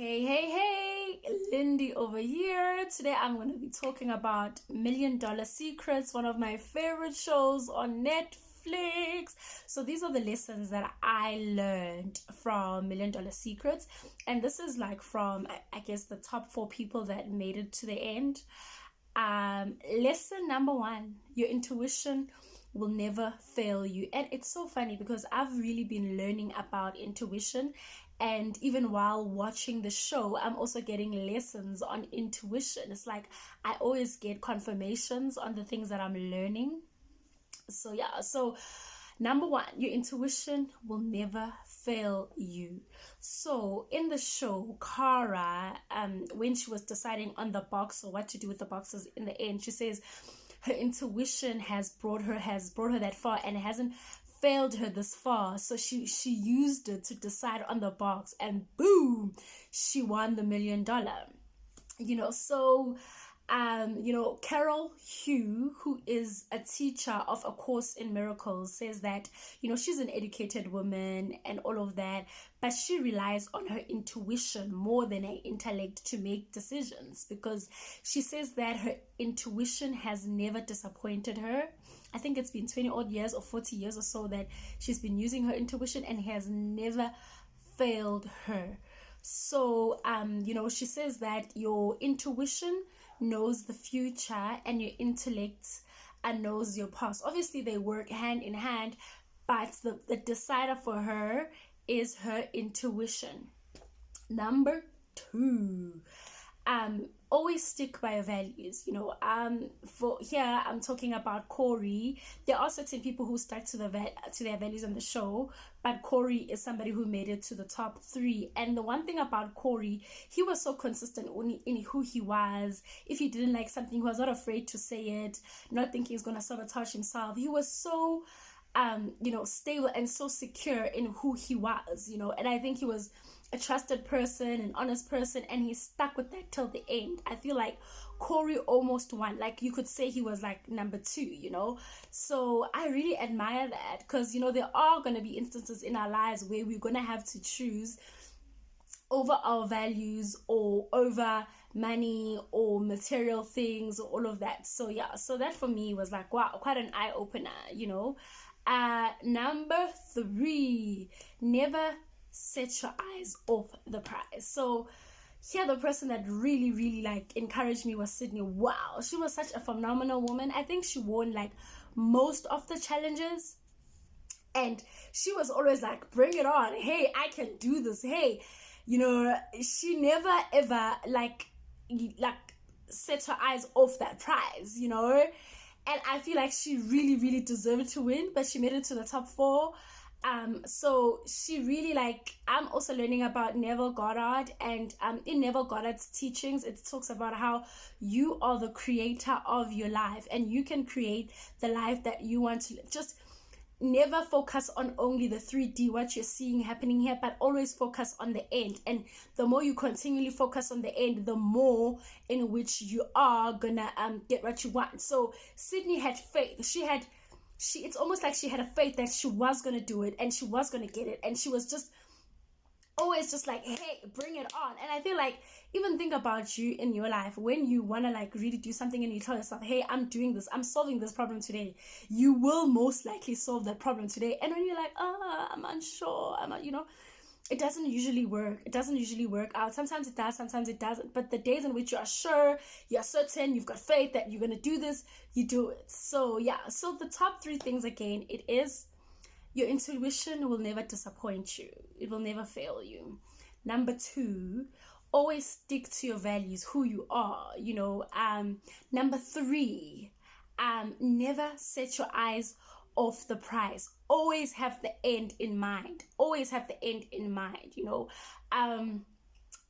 Hey, Lindy over here. Today I'm going to be talking about Million Dollar Secrets, one of my favorite shows on Netflix. So these are the lessons that I learned from Million Dollar Secrets. And this is like from, I guess, the top 4 people that made it to the end. Lesson number 1, your intuition will never fail you. And it's so funny because I've really been learning about intuition, and even while watching the show I'm also getting lessons on intuition. It's like I always get confirmations on the things that I'm learning. So number 1, your intuition will never fail you. So in the show, Kara, when she was deciding on the box or what to do with the boxes in the end, she says her intuition has brought her that far, and it hasn't failed her this far. So she used it to decide on the box, and boom, she won the $1 million. Carol Hugh, who is a teacher of A Course in Miracles, says that, she's an educated woman and all of that, but she relies on her intuition more than her intellect to make decisions, because she says that her intuition has never disappointed her. I think it's been 20 odd years or 40 years or so that she's been using her intuition, and it has never failed her. So, she says that your intuition knows the future and your intellect knows your past. Obviously, they work hand in hand, but the decider for her is her intuition. Number 2, always stick by your values. For here I'm talking about Corey. There are certain people who stuck to their values on the show, but Corey is somebody who made it to the top 3. And the one thing about Corey, he was so consistent in who he was. If he didn't like something, he was not afraid to say it, not thinking he's gonna sabotage himself. He was so stable and so secure in who he was, and I think he was a trusted person, an honest person, and he stuck with that till the end. I feel like Corey almost won. Like, you could say he was like number 2, So I really admire that, because, there are going to be instances in our lives where we're going to have to choose over our values or over money or material things or all of that. So that for me was like, wow, quite an eye-opener, Number 3, never set your eyes off the prize. So here, the person that really, really encouraged me was Sydney. Wow, she was such a phenomenal woman. I think she won most of the challenges, and she was always like, bring it on. Hey, I can do this. Hey, she never ever set her eyes off that prize, and I feel like she really, really deserved to win, but she made it to the top 4. So she really I'm also learning about Neville Goddard, and in Neville Goddard's teachings, it talks about how you are the creator of your life, and you can create the life that you want to. Just never focus on only the 3D, what you're seeing happening here, but always focus on the end. And the more you continually focus on the end, the more in which you are gonna get what you want. So Sydney had faith. It's almost like she had a faith that she was gonna do it and she was gonna get it, and she was just always just like, hey, bring it on. And I feel like, even think about you in your life, when you want to really do something and you tell yourself, hey, I'm doing this, I'm solving this problem today, you will most likely solve that problem today. And when you're like, I'm unsure, it doesn't usually work. It doesn't usually work out. Sometimes it does, sometimes it doesn't. But the days in which you are sure, you're certain, you've got faith that you're going to do this, you do it. So so the top 3 things, again, it is your intuition will never disappoint you. It will never fail you. Number 2, always stick to your values, who you are, Number 3, never set your eyes off the prize. Always have the end in mind.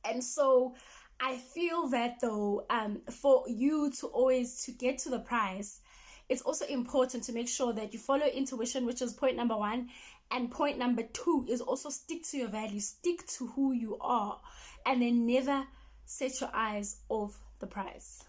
And so I feel that though, for you to get to the prize, it's also important to make sure that you follow intuition, which is point number 1. And point number 2 is also stick to your values, stick to who you are, and then never set your eyes off the prize.